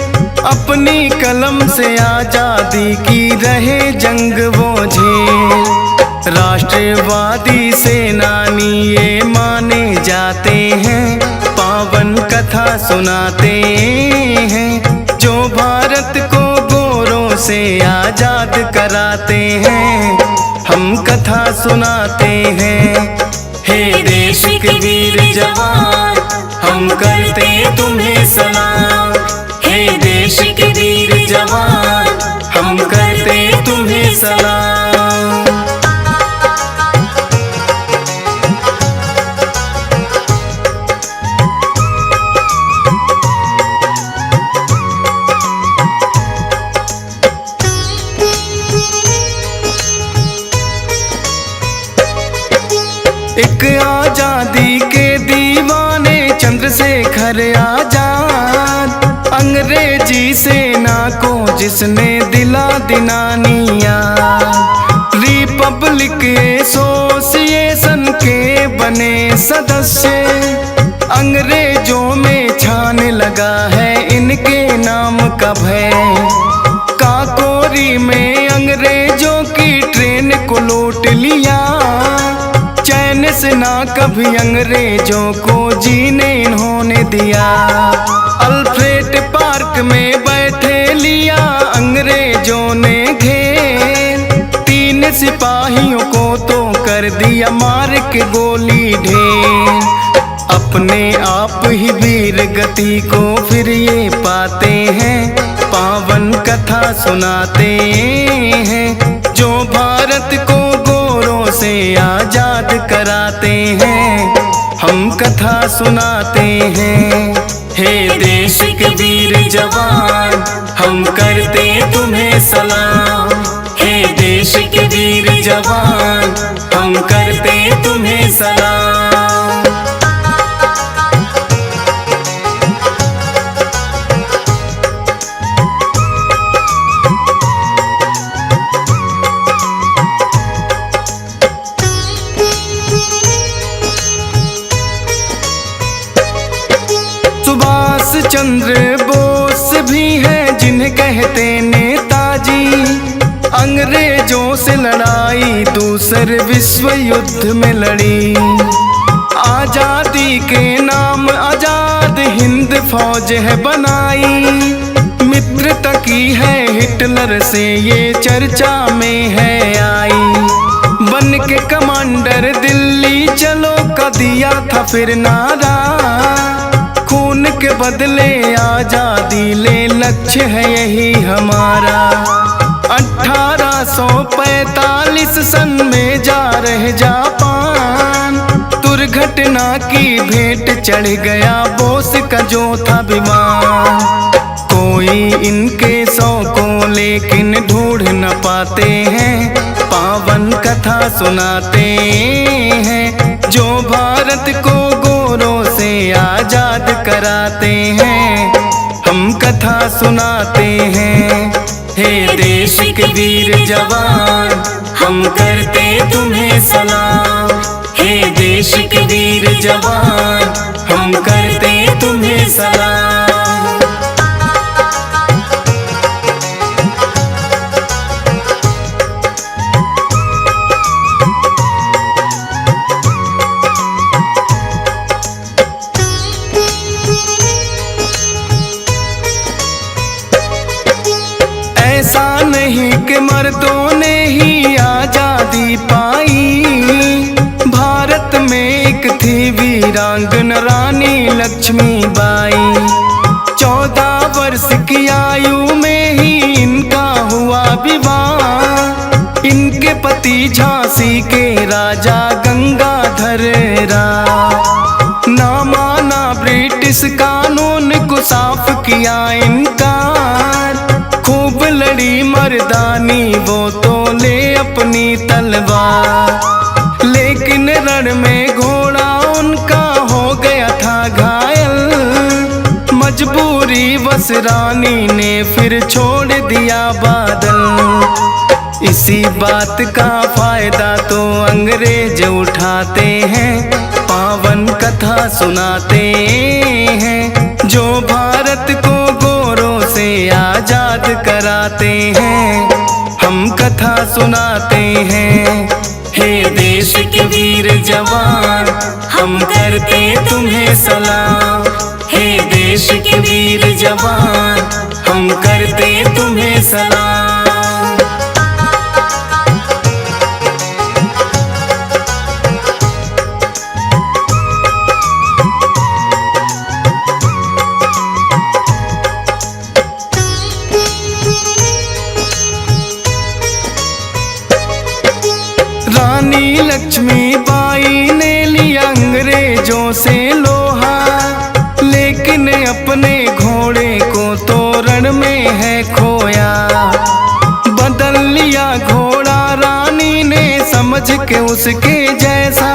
अपनी कलम से आजादी की रहे जंग वो झेल। राष्ट्रवादी सेनानी ये माने जाते हैं, पावन कथा सुनाते हैं। जो भारत को गोरों से आजाद कराते हैं, हम कथा सुनाते हैं। हे देश के वीर जवान, हम करते तुम्हें सलाम। हे देश के वीर जवान, हम सलाम। एक आजादी के दीवाने चंद्रशेखर आजाद, अंग्रेजी सेना को जिसने दिला दिनानिया, रिपब्लिक एसोसिएशन के बने सदस्य, अंग्रेजों में छाने लगा है इनके नाम का भय। काकोरी में अंग्रेजों की ट्रेन को लूट लिया, चैन से ना कभी अंग्रेजों को जीने इन्होंने दिया। अल्फ्रेड पार्क में बैठे लिया अंग्रेजों ने घेर, 3 सिपाहियों को तो कर दिया मार के गोली ढेर। अपने आप ही वीर गति को फिर ये पाते हैं, पावन कथा सुनाते हैं, जो भारत को गोरों से आजाद कराते हैं। हम कथा सुनाते हैं, हे देश के वीर जवान, हम करते तुम्हें सलाम। हे देश के वीर जवान, हम करते तुम्हें सलाम। सुभाष चंद्र बोस भी हैं जिन्हें कहते नेताजी, अंग्रेजों से लड़ाई दूसरे विश्व युद्ध में लड़ी। आजादी के नाम आजाद हिंद फौज है बनाई, मित्रता की है हिटलर से ये चर्चा में है आई। बन के कमांडर दिल्ली चलो का दिया था फिर नारा, खून के बदले आजादी ले लक्ष्य है यही हमारा। 1845 सन में जा रहे जापान, दुर्घटना की भेंट चढ़ गया बोस का जो था विमान। कोई इनके 100 को लेकिन ढूंढ न पाते हैं, पावन कथा सुनाते हैं, जो भारत को गोरों से आजाद कराते हैं। हम कथा सुनाते हैं, हे देश के वीर जवान, हम करते तुम्हें सलाम। हे देश के वीर जवान, हम करते तुम्हें सलाम। ऐसा नहीं कि मर्दों ने ही आजादी पाई, भारत में एक थी वीरांगन रानी लक्ष्मीबाई। 14 वर्ष की आयु में ही इनका हुआ विवाह, इनके पति झांसी के राजा गंगाधर राव। ना माना ब्रिटिश कानून को साफ किया इनकार, खूब लड़ी मर्दानी वो तो ले अपनी तलवार। लेकिन रण में घोड़ा उनका हो गया था घायल, मजबूरी बस रानी ने फिर छोड़ दिया बादल। इसी बात का फायदा तो अंग्रेज उठाते हैं, पावन कथा सुनाते हैं, जो भारत को गोरों से आजाद कराते हैं। हम कथा सुनाते हैं, हे देश के वीर जवान, हम करते तुम्हें सलाम। हे देश के वीर जवान, हम करते तुम्हें सलाम। उसने अपने घोड़े को तो रण में है खोया। बदल लिया घोड़ा रानी ने समझ के उसके जैसा,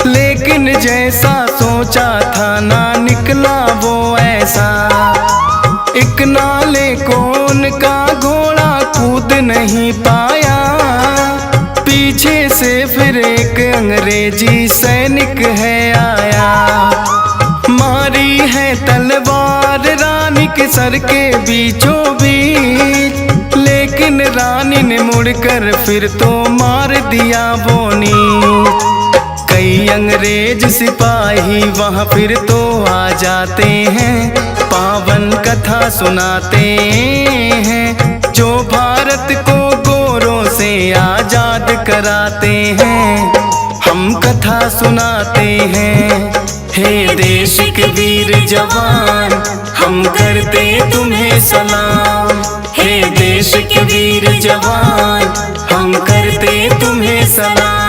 लेकिन जैसा सोचा था ना निकला वो ऐसा। एक नाले को उनका घोड़ा कूद नहीं पाया, पीछे से फिर एक अंग्रेजी सैनिक है आया। मारी है तलवार रानी के सर के बीचों बीच, लेकिन रानी ने मुड़कर फिर तो मार दिया वो नीच। कई अंग्रेज सिपाही वहाँ फिर तो आ जाते हैं, पावन कथा सुनाते हैं, जो भारत को गोरों से आजाद कराते हैं। हम कथा सुनाते हैं, हे देश के वीर जवान, हम करते तुम्हें सलाम। हे देश के वीर जवान, हम करते तुम्हें सलाम।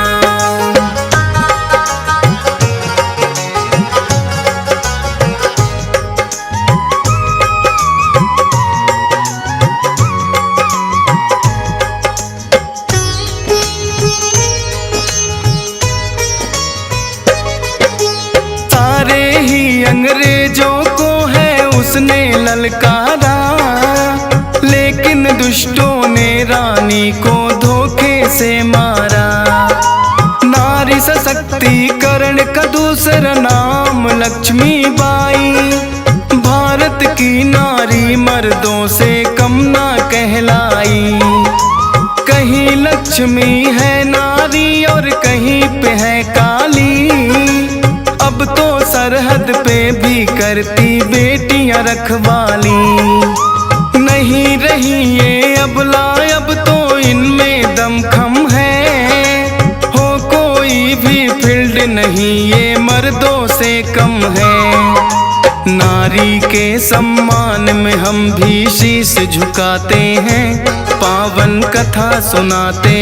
अंग्रेजों को है उसने ललकारा, लेकिन दुष्टों ने रानी को धोखे से मारा। नारी सशक्तिकरण का दूसरा नाम लक्ष्मीबाई, भारत की नारी मर्दों से कम ना कहलाई। कहीं लक्ष्मी है नारी और कहीं पे है काली, अब तो सरहद पे भी करती बेटियां रखवाली। नहीं रही ये अबला, अब तो इनमें दमखम है, हो कोई भी फील्ड नहीं ये मर्दों से कम है। नारी के सम्मान में हम भी शीश झुकाते हैं, पावन कथा सुनाते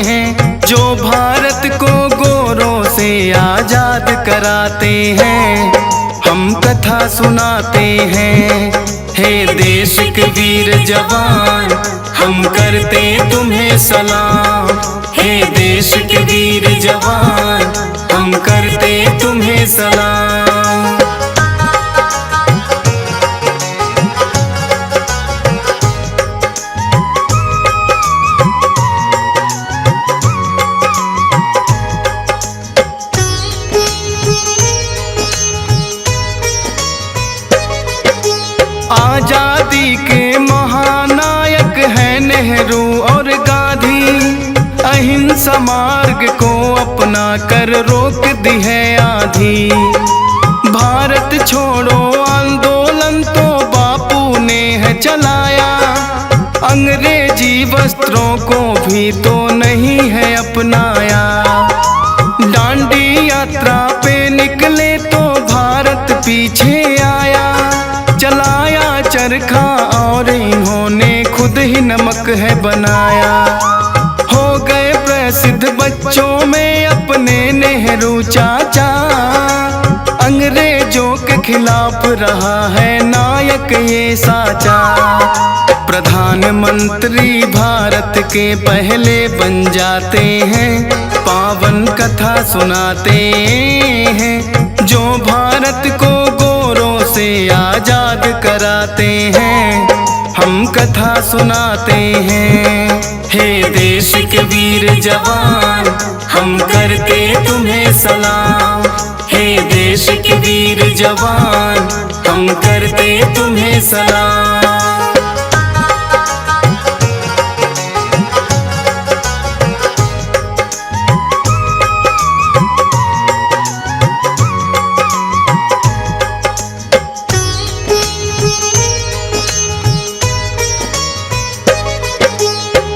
हैं, जो भारत को गोरों से आजाद कराते हैं। हम कथा सुनाते हैं, हे देश के वीर जवान, हम करते तुम्हें सलाम। हे देश के वीर जवान, हम करते तुम्हें सलाम। आजादी के महानायक हैं नेहरू और गांधी, अहिंसा मार्ग को अपना कर रोक दी है आंधी। भारत छोड़ो आंदोलन तो बापू ने है चलाया, अंग्रेजी वस्त्रों को भी तो नहीं है अपनाया। दांडी यात्रा पे निकले तो भारत पीछे आया, चलाया चरखा और इन्होंने खुद ही नमक है बनाया। हो गए प्रसिद्ध बच्चों में अपने नेहरू चाचा, अंग्रेजों के खिलाफ रहा है नायक ये साचा। प्रधानमंत्री भारत के पहले बन जाते हैं, पावन कथा सुनाते हैं, जो भारत को गोरों से आजाद कराते हैं। हम कथा सुनाते हैं, हे देश के वीर जवान, हम करते तुम्हें सलाम। हे देश के वीर जवान, हम करते तुम्हें सलाम।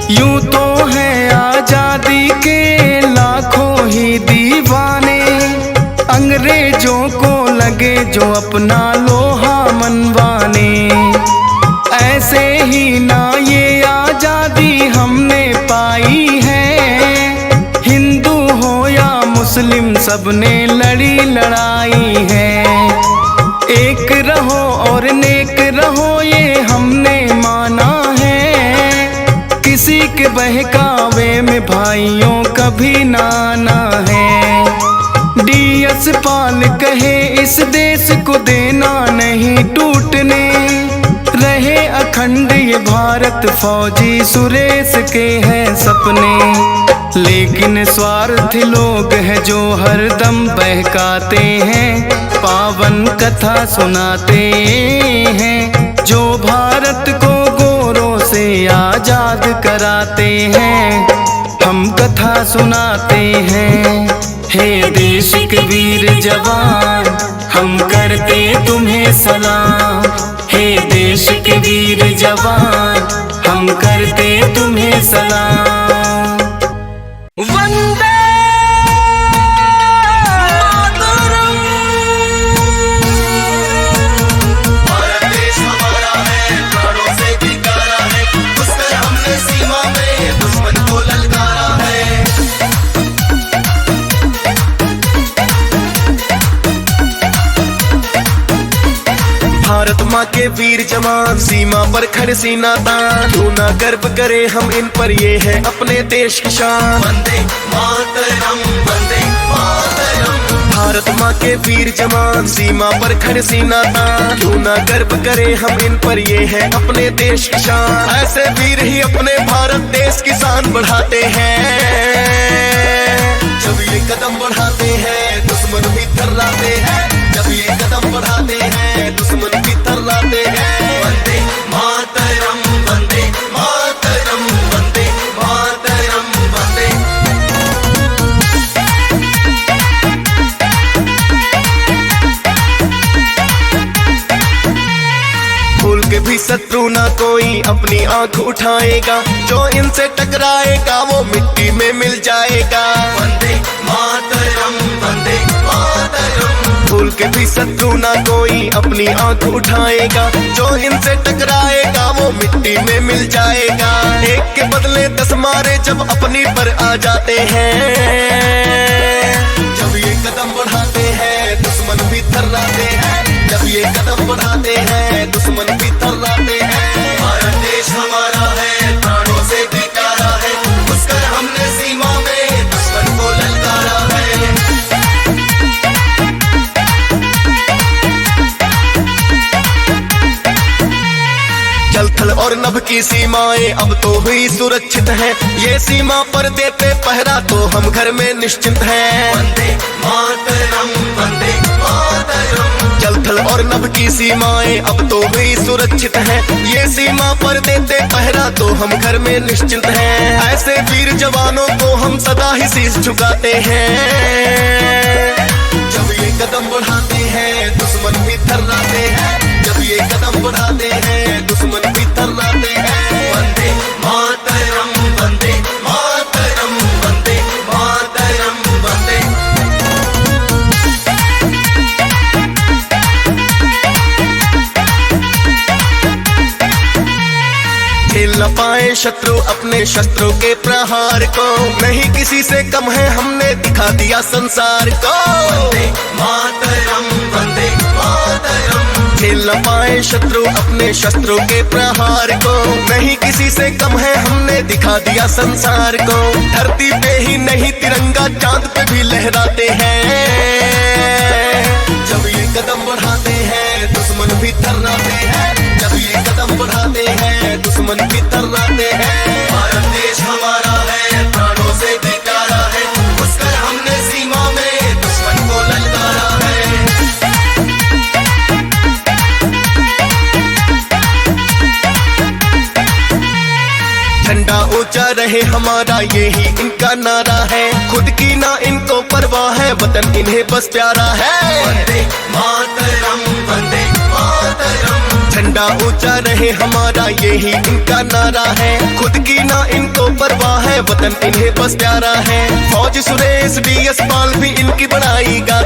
यूं तो है आजादी के लाखों ही दीवाने, अंग्रेजों को लगे जो अपना लोहा मनवाने। ऐसे ही ना ये आजादी हमने पाई है, हिंदू हो या मुस्लिम सबने लड़ी लड़ाई है। एक रहो और नेक रहो ये हमने माना है। किसी के बहकावे में भाइयों कभी नाना है। डीएस पाल कहे इस देश को देना नहीं टूटने, रहे अखंड ये भारत फौजी सुरेश के हैं सपने। लेकिन स्वार्थी लोग हैं जो हरदम बहकाते हैं, पावन कथा सुनाते हैं, जो भारत को गोरों से आजाद कराते हैं। हम कथा सुनाते हैं, हे देश के वीर जवान हम करते तुम्हें सलाम। हे देश के वीर जवान हम करते तुम्हें सलाम। वंदे मातरम। भारत देश हमारा है, प्राणों से भी प्यारा है, उसमें हमने सीमा में दुश्मन को ललकारा है। भारत माँ के वीर जवान सीमा पर खड़े सीना तान, क्यों ना गर्व करे हम इन पर, ये है अपने देश की शान। वंदे मातरम, वंदे मातरम। भारत माँ के वीर जवान सीमा पर खड़े सीना तान, क्यों ना गर्व करे हम इन पर, ये है अपने देश की शान। ऐसे वीर ही अपने भारत देश की शान बढ़ाते हैं। जब ये कदम बढ़ाते हैं दुश्मन भी थर्राते हैं, जब ये कदम बढ़ाते हैं दुश्मन भी थर्राते हैं। वंदे मातरम, वंदे मातरम, वंदे मातरम, वंदे। भूल के भी शत्रु ना कोई अपनी आंख उठाएगा, जो इनसे टकराएगा वो मिट्टी में मिल जाएगा। वंदे मातरम, वंदे मातरम। भूल के भी शत्रु ना कोई अपनी आंख उठाएगा, जो इनसे टकराएगा वो मिट्टी में मिल जाएगा। एक के बदले 10 मारे जब अपनी पर आ जाते हैं, जब ये कदम बढ़ाते हैं दुश्मन भी थर्राते हैं, जब ये कदम बढ़ाते हैं दुश्मन भी थर्राते हैं। भारत देश हमारा है, प्राणों से भी प्यारा है, उसका हमने सीमा में दुश्मन को ललकारा है। जल थल और नभ की सीमाएं अब तो हुई सुरक्षित हैं, ये सीमा पर देते पहरा तो हम घर में निश्चिंत हैं। वंदे मातरम, वंदे मातरम। जल थल और नभ की सीमाएं अब तो हुई सुरक्षित हैं, ये सीमा पर देते पहरा तो हम घर में निश्चिंत हैं। ऐसे वीर जवानों को हम सदा ही शीश झुकाते हैं। जब ये कदम बढ़ाते हैं दुश्मन भी थर्राते हैं, जब ये कदम बढ़ाते हैं दुश्मन भी थर्राते हैं। वंदे मातरम, वंदे मातरम, वंदे मातरम, वंदे। झेल न पाए शत्रु अपने शस्त्रों के प्रहार को, नहीं किसी से कम है हमने दिखा दिया संसार को। वंदे मातरम, वंदे मातरम। झेल न पाए शत्रु अपने शस्त्रों के प्रहार को, नहीं किसी से कम है हमने दिखा दिया संसार को। धरती पे ही नहीं तिरंगा चांद पे भी लहराते हैं, जब ये कदम बढ़ाते हैं दुश्मन भी थर्राते हैं, जब ये कदम बढ़ाते हैं दुश्मन भी थर्राते हैं। भारत देश हमारा है, प्राणों से भी प्यारा है, उसका हमने सीमा में दुश्मन को ललकारा है। झंडा ऊंचा रहे हमारा यही इनका नारा है, खुद की ना इनको परवाह है, वतन इन्हें बस प्यारा है। वंदे मातरम, वंदे मातरम। झंडा ऊंचा रहे हमारा यही इनका नारा है, खुद की ना इनको परवाह है, वतन इन्हें बस प्यारा है। फौज सुरेश डीएस पाल भी इनकी बड़ाई गाते